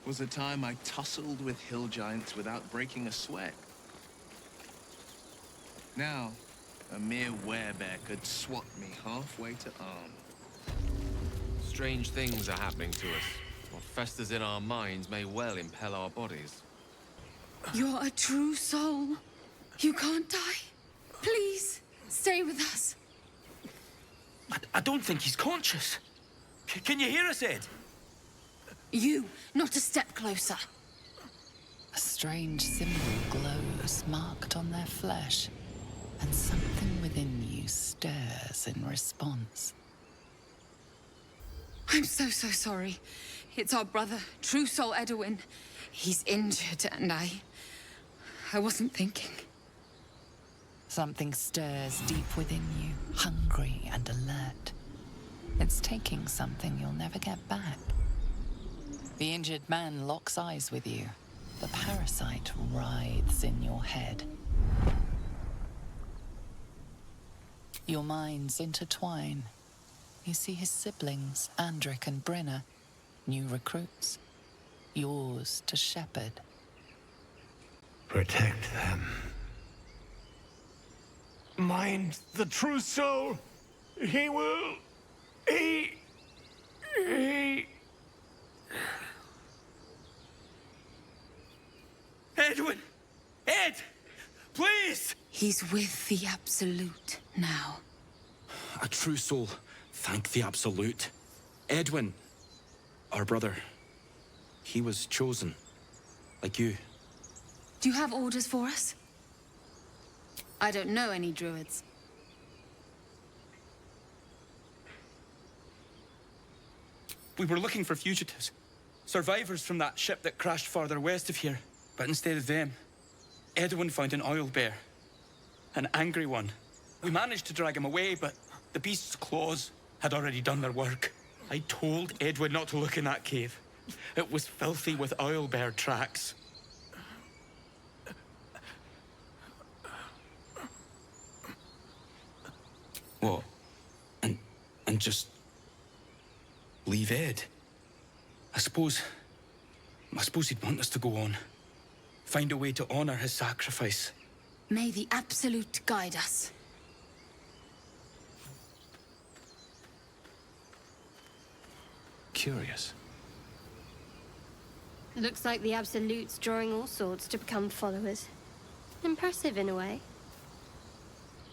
was a time I tussled with hill giants without breaking a sweat. Now, a mere werebear could swat me halfway to arm. Strange things are happening to us. What festers in our minds may well impel our bodies. You're a true soul. You can't die. Please, stay with us. I don't think he's conscious. Can you hear us, Ed? You, not a step closer. A strange symbol glows, marked on their flesh, and something within you stirs in response. I'm so sorry. It's our brother, True Soul Edwin. He's injured, and I wasn't thinking. Something stirs deep within you, hungry and alert. It's taking something you'll never get back. The injured man locks eyes with you. The parasite writhes in your head. Your minds intertwine. You see his siblings, Andric and Brenna, new recruits, yours to shepherd. Protect them. Mind the true soul. He will... He... Edwin! Ed! Please! He's with the Absolute now. A true soul. Thank the Absolute. Edwin, our brother, he was chosen. Like you. Do you have orders for us? I don't know any Druids. We were looking for fugitives. Survivors from that ship that crashed farther west of here. But instead of them, Edwin found an oil bear. An angry one. We managed to drag him away, but the beast's claws had already done their work. I told Edwin not to look in that cave. It was filthy with oil bear tracks. What? And just leave Ed? I suppose he'd want us to go on. Find a way to honor his sacrifice. May the Absolute guide us. Curious. Looks like the Absolute's drawing all sorts to become followers. Impressive in a way.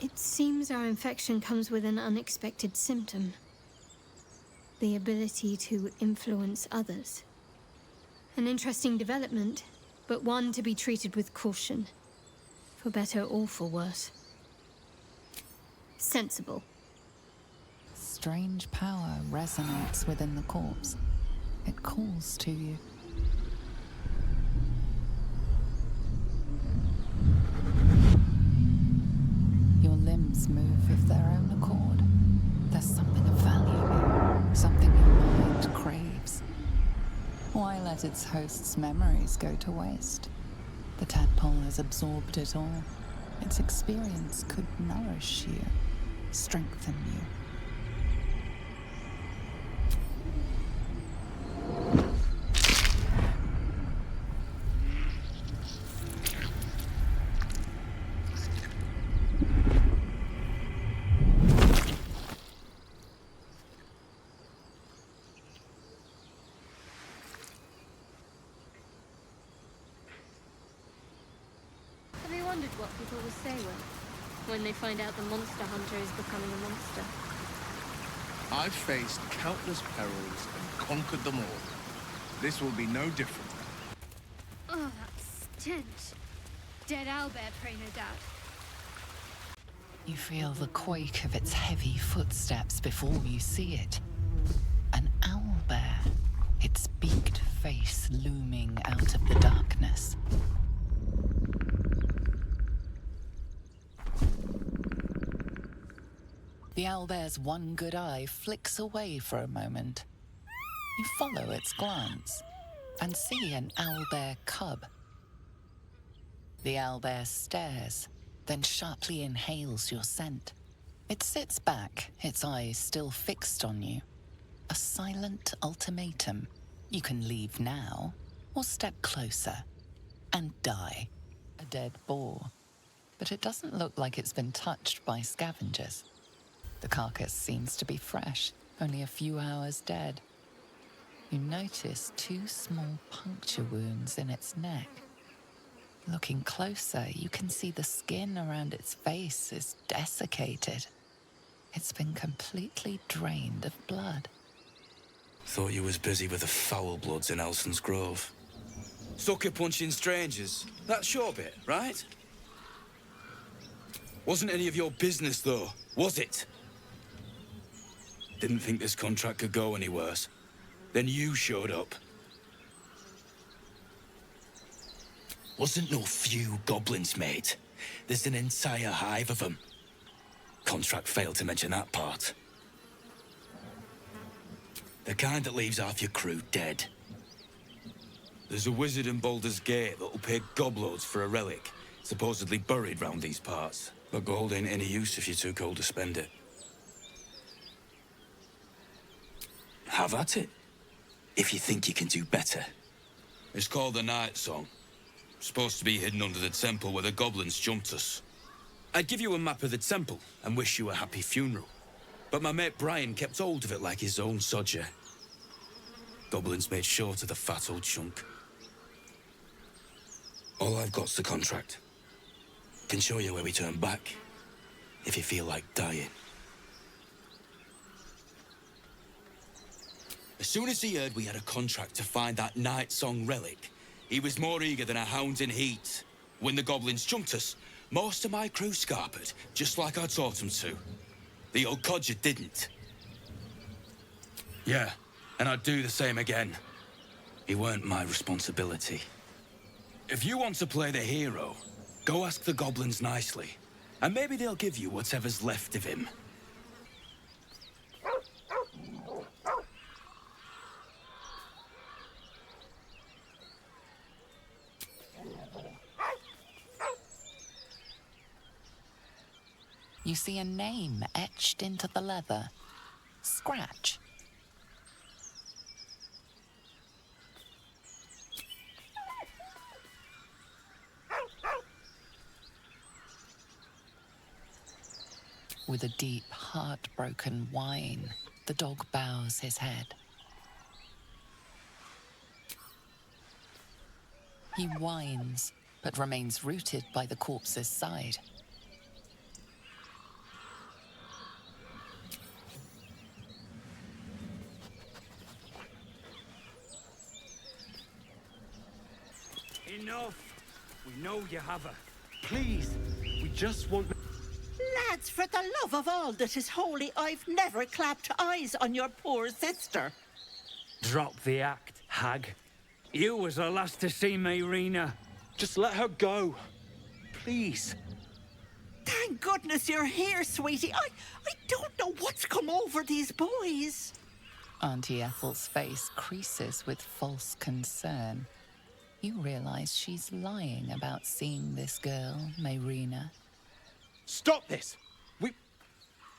It seems our infection comes with an unexpected symptom. The ability to influence others. An interesting development, but one to be treated with caution. For better or for worse. Sensible. Strange power resonates within the corpse. It calls to you. Your limbs move of their own accord. There's something of value, something your mind craves. Why let its host's memories go to waste? The tadpole has absorbed it all. Its experience could nourish you, strengthen you. Have you wondered what people will say when they find out the monster hunter is becoming a monster? I've faced countless perils and conquered them all. This will be no different. Oh, that stench. Dead owlbear prey, no doubt. You feel the quake of its heavy footsteps before you see it. An owlbear, its beaked face looming out of the darkness. The owlbear's one good eye flicks away for a moment. You follow its glance and see an owlbear cub. The owlbear stares, then sharply inhales your scent. It sits back, its eyes still fixed on you. A silent ultimatum. You can leave now, or step closer and die. A dead boar. But it doesn't look like it's been touched by scavengers. The carcass seems to be fresh, only a few hours dead. You notice 2 small puncture wounds in its neck. Looking closer, you can see the skin around its face is desiccated. It's been completely drained of blood. Thought you was busy with the foul bloods in Elson's Grove. Sucker punching strangers. That's your bit, right? Wasn't any of your business, though, was it? Didn't think this contract could go any worse. Then you showed up. Wasn't no few goblins, mate. There's an entire hive of them. Contract failed to mention that part. The kind that leaves half your crew dead. There's a wizard in Baldur's Gate that'll pay gobloads for a relic, supposedly buried round these parts. But gold ain't any use if you're too cold to spend it. Have at it, if you think you can do better. It's called the Night Song. Supposed to be hidden under the temple where the goblins jumped us. I'd give you a map of the temple and wish you a happy funeral. But my mate Brian kept hold of it like his own sodger. Goblins made short of the fat old chunk. All I've got's the contract. Can show you where we turn back, if you feel like dying. As soon as he heard we had a contract to find that Night Song relic, he was more eager than a hound in heat. When the goblins jumped us, most of my crew scarpered, just like I taught them to. The old codger didn't. Yeah, and I'd do the same again. He weren't my responsibility. If you want to play the hero, go ask the goblins nicely, and maybe they'll give you whatever's left of him. You see a name etched into the leather. Scratch. With a deep, heartbroken whine, the dog bows his head. He whines, but remains rooted by the corpse's side. Enough! We know you have her. Please, we just want... Lads, for the love of all that is holy, I've never clapped eyes on your poor sister. Drop the act, hag. You was the last to see Mayrina. Just let her go. Please. Thank goodness you're here, sweetie. I don't know what's come over these boys. Auntie Ethel's face creases with false concern. You realize she's lying about seeing this girl, Mayrina. Stop this!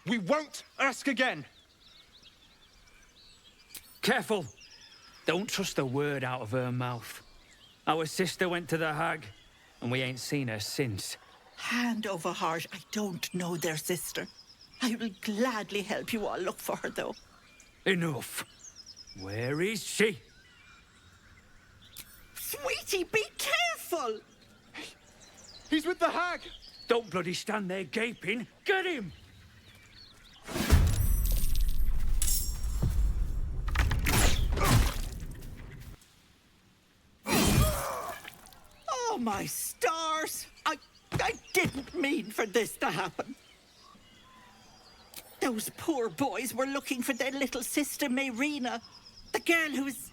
We won't ask again! Careful! Don't trust a word out of her mouth. Our sister went to the hag, and we ain't seen her since. Hand over heart, I don't know their sister. I will gladly help you all look for her, though. Enough. Where is she? Sweetie, be careful! He's with the hag! Don't bloody stand there gaping. Get him! Oh, my stars! I didn't mean for this to happen. Those poor boys were looking for their little sister, Mayrina, the girl who's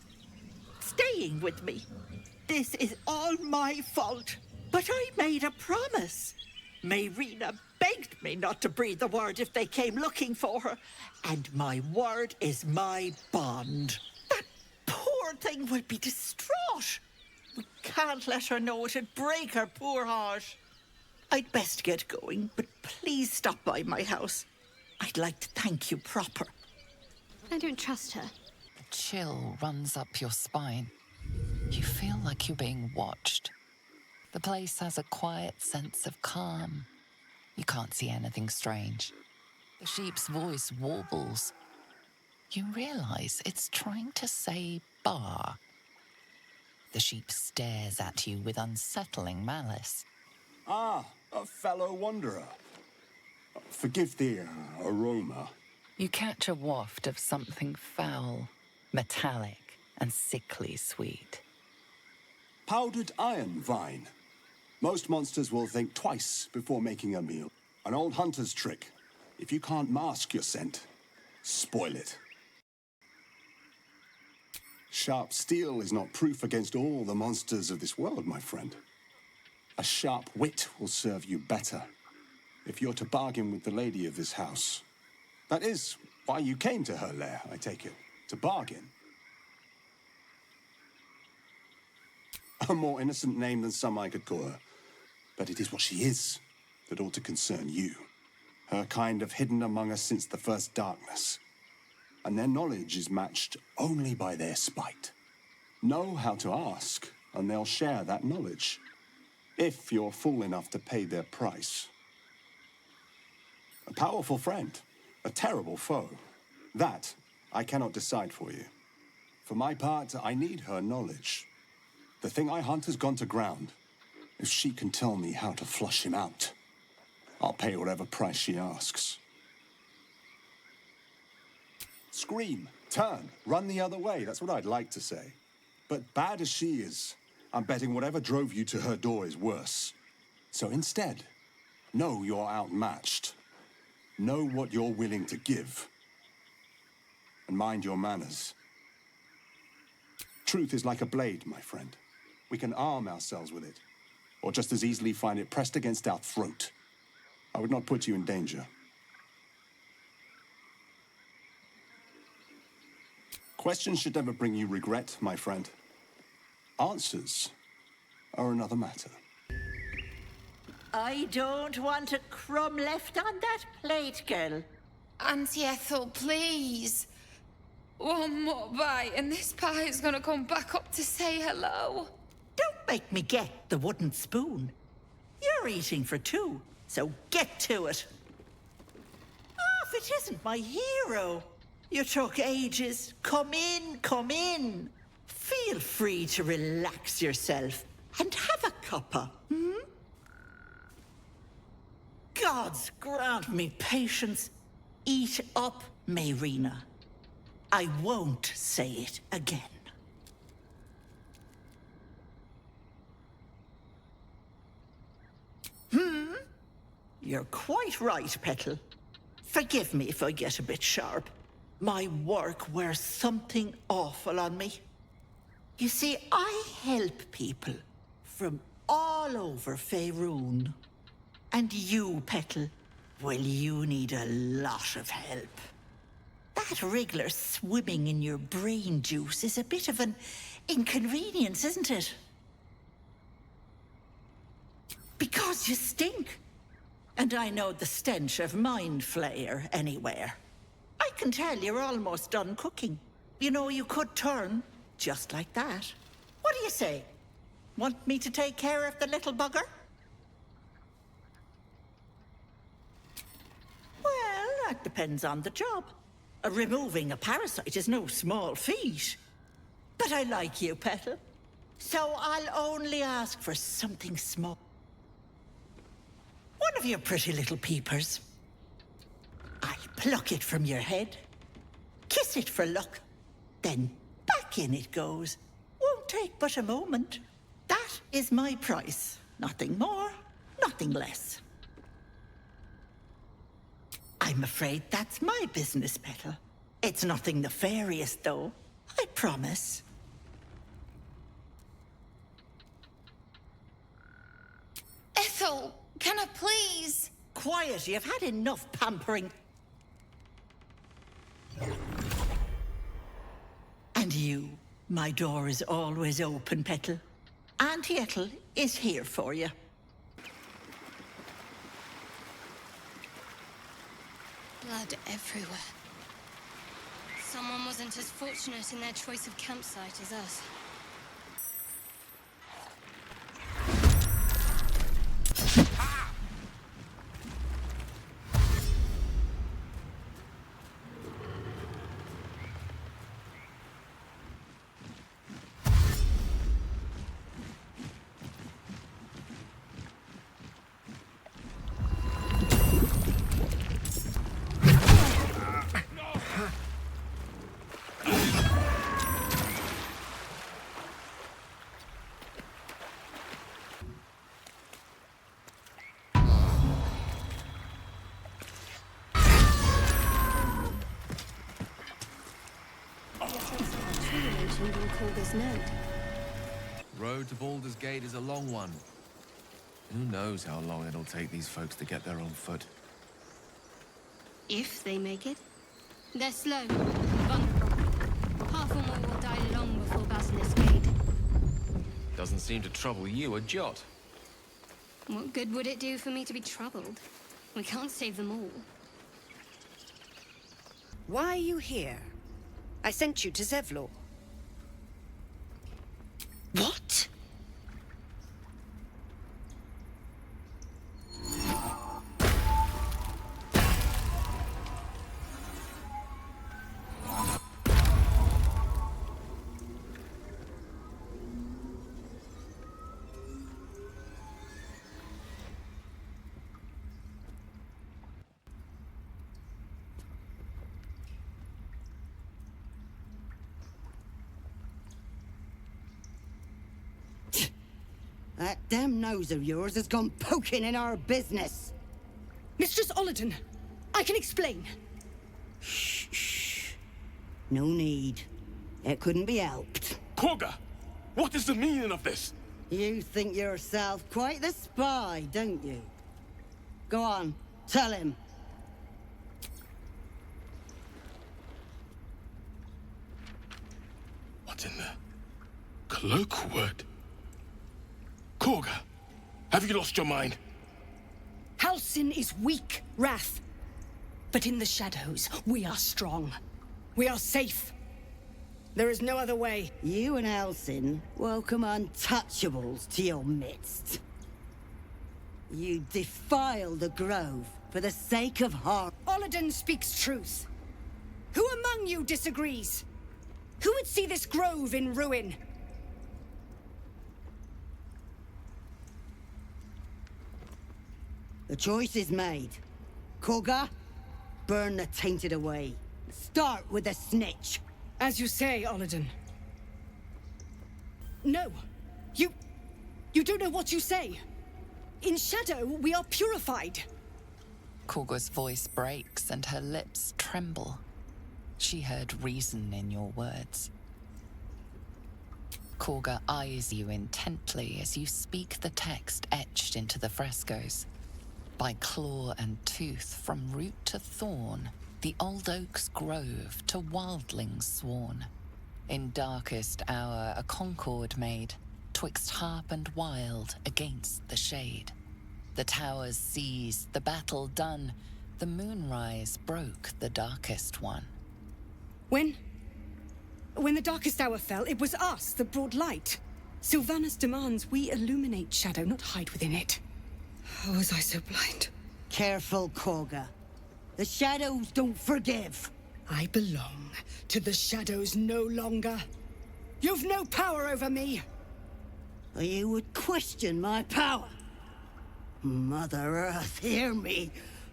staying with me. This is all my fault, but I made a promise. Mayrina begged me not to breathe a word if they came looking for her, and my word is my bond. That poor thing will be distraught. We can't let her know. It'd break her poor heart. I'd best get going, but please stop by my house. I'd like to thank you proper. I don't trust her. A chill runs up your spine. You feel like you're being watched. The place has a quiet sense of calm. You can't see anything strange. The sheep's voice warbles. You realize it's trying to say bar. The sheep stares at you with unsettling malice. Ah, a fellow wanderer. Forgive the aroma. You catch a waft of something foul, metallic, and sickly sweet. Powdered iron vine. Most monsters will think twice before making a meal. An old hunter's trick. If you can't mask your scent, spoil it. Sharp steel is not proof against all the monsters of this world, my friend. A sharp wit will serve you better if you're to bargain with the lady of this house. That is why you came to her lair, I take it, to bargain. A more innocent name than some I could call her, but it is what she is that ought to concern you. Her kind have hidden among us since the first darkness, and their knowledge is matched only by their spite. Know how to ask, and they'll share that knowledge, if you're fool enough to pay their price. A powerful friend, a terrible foe. That I cannot decide for you. For my part, I need her knowledge. The thing I hunt has gone to ground. If she can tell me how to flush him out, I'll pay whatever price she asks. Scream, turn, run the other way. That's what I'd like to say. But bad as she is, I'm betting whatever drove you to her door is worse. So instead, know you're outmatched. Know what you're willing to give. And mind your manners. Truth is like a blade, my friend. We can arm ourselves with it, or just as easily find it pressed against our throat. I would not put you in danger. Questions should never bring you regret, my friend. Answers are another matter. I don't want a crumb left on that plate, girl. Auntie Ethel, please. One more bite and this pie is gonna come back up to say hello. Don't make me get the wooden spoon. You're eating for two, so get to it. Ah, if it isn't my hero. You took ages. Come in, come in. Feel free to relax yourself and have a cuppa, Gods grant me patience. Eat up, Mayrina. I won't say it again. You're quite right, Petal. Forgive me if I get a bit sharp. My work wears something awful on me. You see, I help people from all over Faerun. And you, Petal, well, you need a lot of help. That wriggler swimming in your brain juice is a bit of an inconvenience, isn't it? Because you stink. And I know the stench of mind flayer anywhere. I can tell you're almost done cooking. You know, you could turn just like that. What do you say? Want me to take care of the little bugger? Well, that depends on the job. Removing a parasite is no small feat. But I like you, Petal. So I'll only ask for something small. One of your pretty little peepers. I'll pluck it from your head, kiss it for luck, then back in it goes. Won't take but a moment. That is my price. Nothing more, nothing less. I'm afraid that's my business, Petal. It's nothing nefarious, though. I promise. Ethel, can I please? Quiet, you've had enough pampering. And you, my door is always open, Petal. Auntie Ethel is here for you. Blood everywhere. Someone wasn't as fortunate in their choice of campsite as us. finding Korga's node. Road to Baldur's Gate is a long one. Who knows how long it'll take these folks to get there on foot. If they make it. They're slow, vulnerable. Half or more will die long before Basilisk Gate. Doesn't seem to trouble you a jot. What good would it do for me to be troubled? We can't save them all. Why are you here? I sent you to Zevlor. What? That damn nose of yours has gone poking in our business. Mistress Ollerton, I can explain. Shh. No need. It couldn't be helped. Korga, what is the meaning of this? You think yourself quite the spy, don't you? Go on, tell him. What's in there? Cloakwood? Korga, have you lost your mind? Halsin is weak, Wrath. But in the shadows, we are strong. We are safe. There is no other way. You and Halsin welcome untouchables to your midst. You defile the grove for the sake of harm. Ollerton speaks truth. Who among you disagrees? Who would see this grove in ruin? The choice is made. Korga, burn the tainted away. Start with the snitch. As you say, Ollerton. No. You don't know what you say. In shadow, we are purified. Korga's voice breaks and her lips tremble. She heard reason in your words. Korga eyes you intently as you speak the text etched into the frescoes. By claw and tooth, from root to thorn, the old oak's grove to wildlings sworn. In darkest hour a concord made, twixt harp and wild against the shade. The towers seized, the battle done, the moonrise broke the darkest one. When the darkest hour fell, it was us that brought light. Sylvanas demands we illuminate shadow, not hide within it. How was I so blind? Careful, Korga. The shadows don't forgive. I belong to the shadows no longer. You've no power over me. You would question my power. Mother Earth, hear me.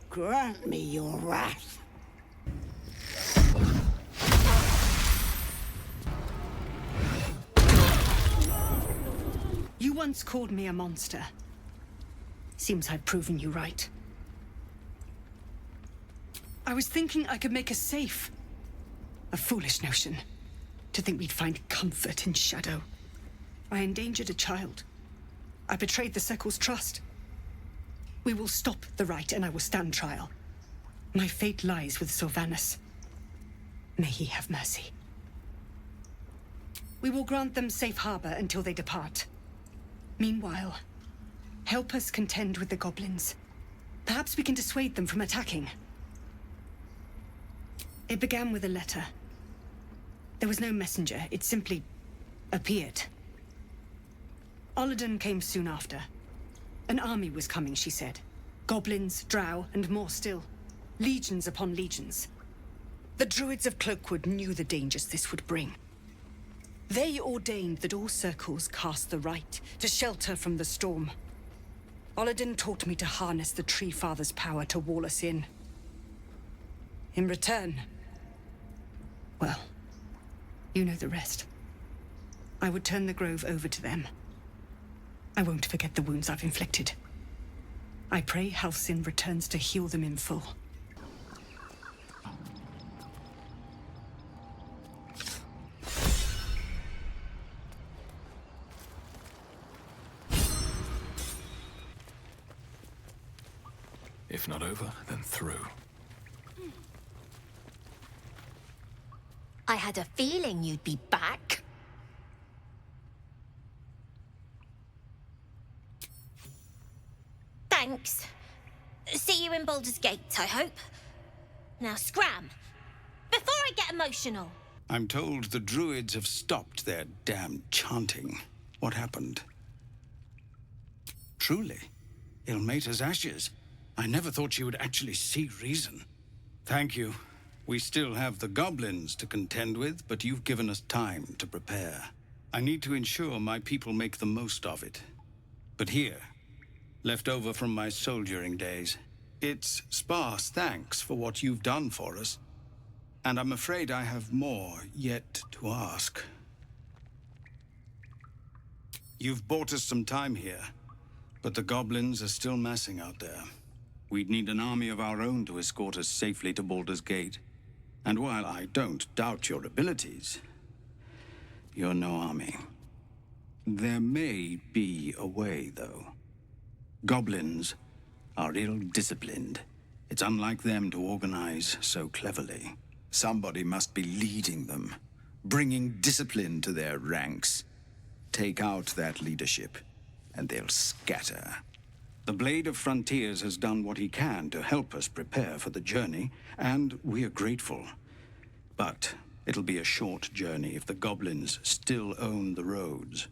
Grant me your wrath. You once called me a monster. Seems I've proven you right. I was thinking I could make us safe. A foolish notion. To think we'd find comfort in shadow. I endangered a child. I betrayed the Circle's trust. We will stop the rite and I will stand trial. My fate lies with Sylvanas. May he have mercy. We will grant them safe harbor until they depart. Meanwhile, help us contend with the goblins. Perhaps we can dissuade them from attacking. It began with a letter. There was no messenger, it simply appeared. Ollerton came soon after. An army was coming, she said. Goblins, drow, and more still. Legions upon legions. The Druids of Cloakwood knew the dangers this would bring. They ordained that all circles cast the rite to shelter from the storm. Ollerton taught me to harness the Tree Father's power to wall us in. In return, well, you know the rest. I would turn the grove over to them. I won't forget the wounds I've inflicted. I pray Halsin returns to heal them in full. If not over, then through. I had a feeling you'd be back. Thanks. See you in Baldur's Gate, I hope. Now scram, before I get emotional. I'm told the Druids have stopped their damn chanting. What happened? Truly, Ilmater's ashes. I never thought she would actually see reason. Thank you. We still have the goblins to contend with, but you've given us time to prepare. I need to ensure my people make the most of it. But here, left over from my soldiering days, it's sparse thanks for what you've done for us. And I'm afraid I have more yet to ask. You've bought us some time here, but the goblins are still massing out there. We'd need an army of our own to escort us safely to Baldur's Gate. And while I don't doubt your abilities, you're no army. There may be a way, though. Goblins are ill-disciplined. It's unlike them to organize so cleverly. Somebody must be leading them, bringing discipline to their ranks. Take out that leadership, and they'll scatter. The Blade of Frontiers has done what he can to help us prepare for the journey, and we are grateful. But it'll be a short journey if the goblins still own the roads.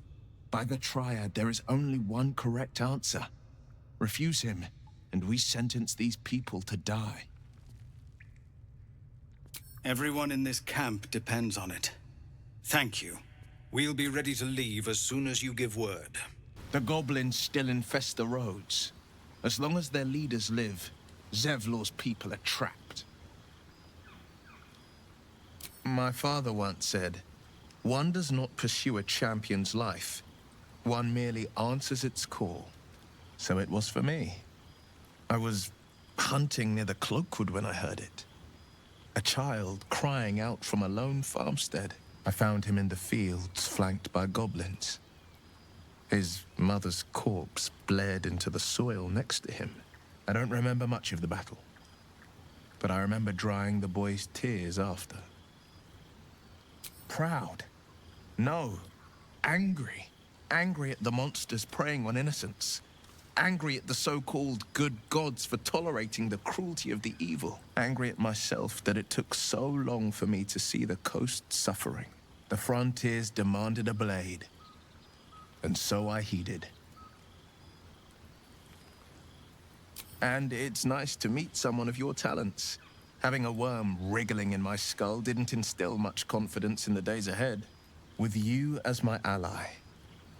By the Triad, there is only one correct answer. Refuse him, and we sentence these people to die. Everyone in this camp depends on it. Thank you. We'll be ready to leave as soon as you give word. The goblins still infest the roads. As long as their leaders live, Zevlor's people are trapped. My father once said, "One does not pursue a champion's life. One merely answers its call." So it was for me. I was hunting near the Cloakwood when I heard it. A child crying out from a lone farmstead. I found him in the fields, flanked by goblins. His mother's corpse bled into the soil next to him. I don't remember much of the battle, but I remember drying the boy's tears after. Proud? No. Angry. Angry at the monsters preying on innocents. Angry at the so-called good gods for tolerating the cruelty of the evil. Angry at myself that it took so long for me to see the coast suffering. The frontiers demanded a blade, and so I heeded. And it's nice to meet someone of your talents. Having a worm wriggling in my skull didn't instill much confidence in the days ahead. With you as my ally,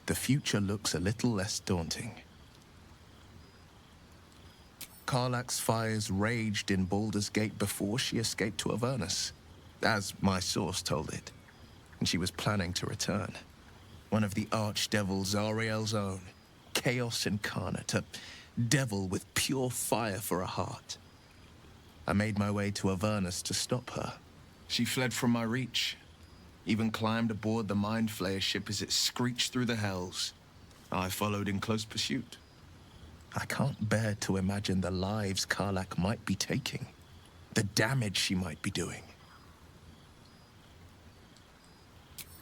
the future looks a little less daunting. Karlach's fires raged in Baldur's Gate before she escaped to Avernus, as my source told it, and she was planning to return. One of the archdevils Zariel's own, chaos incarnate, a devil with pure fire for a heart. I made my way to Avernus to stop her. She fled from my reach, even climbed aboard the Mind Flayer ship as it screeched through the hells. I followed in close pursuit. I can't bear to imagine the lives Karlach might be taking, the damage she might be doing.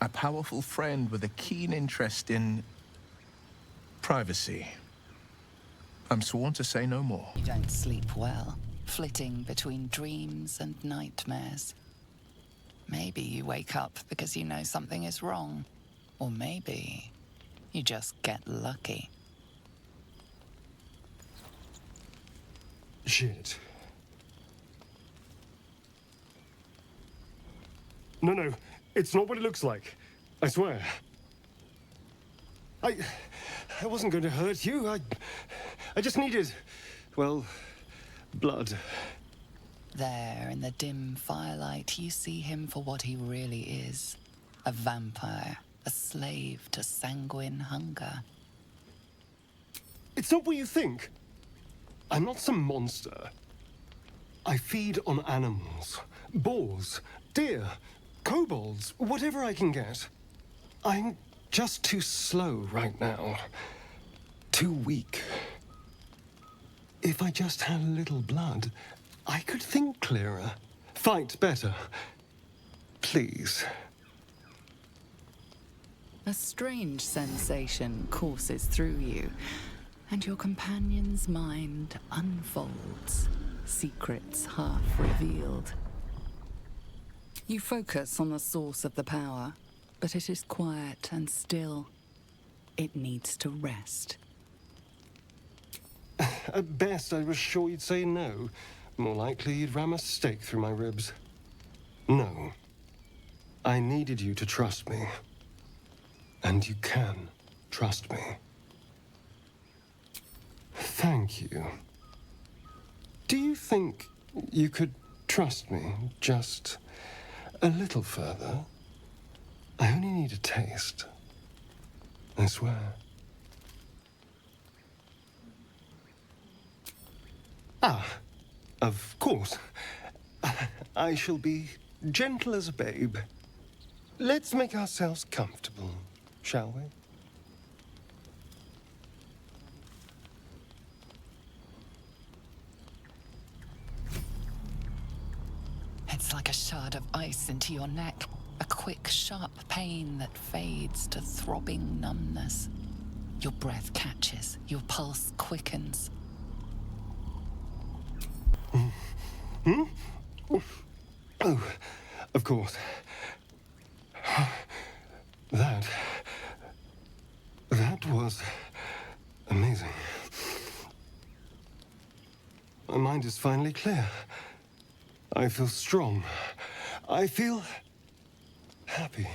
A powerful friend with a keen interest in privacy. I'm sworn to say no more. You don't sleep well, flitting between dreams and nightmares. Maybe you wake up because you know something is wrong. Or maybe you just get lucky. Shit. No, it's not what it looks like. I swear. I wasn't going to hurt you. I just needed, well, blood. There, in the dim firelight, you see him for what he really is. A vampire, a slave to sanguine hunger. It's not what you think. I'm not some monster. I feed on animals. Boars, deer, kobolds, whatever I can get. I'm just too slow right now. Too weak. If I just had a little blood, I could think clearer, fight better. Please. A strange sensation courses through you, and your companion's mind unfolds, secrets half revealed. You focus on the source of the power, but it is quiet and still. It needs to rest. At best, I was sure you'd say no. More likely, you'd ram a stake through my ribs. No. I needed you to trust me. And you can trust me. Thank you. Do you think you could trust me just a little further? I only need a taste. I swear. Ah, of course. I shall be gentle as a babe. Let's make ourselves comfortable, shall we? It's like a shard of ice into your neck. A quick, sharp pain that fades to throbbing numbness. Your breath catches, your pulse quickens. Hmm? Oh, of course. That was amazing. My mind is finally clear. I feel strong. I feel happy.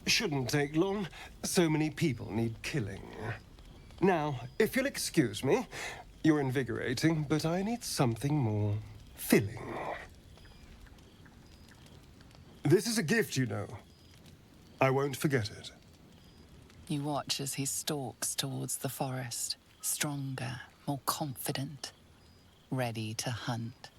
Shouldn't take long. So many people need killing. Now, if you'll excuse me, you're invigorating, but I need something more filling. This is a gift, you know. I won't forget it. You watch as he stalks towards the forest, stronger, more confident, ready to hunt.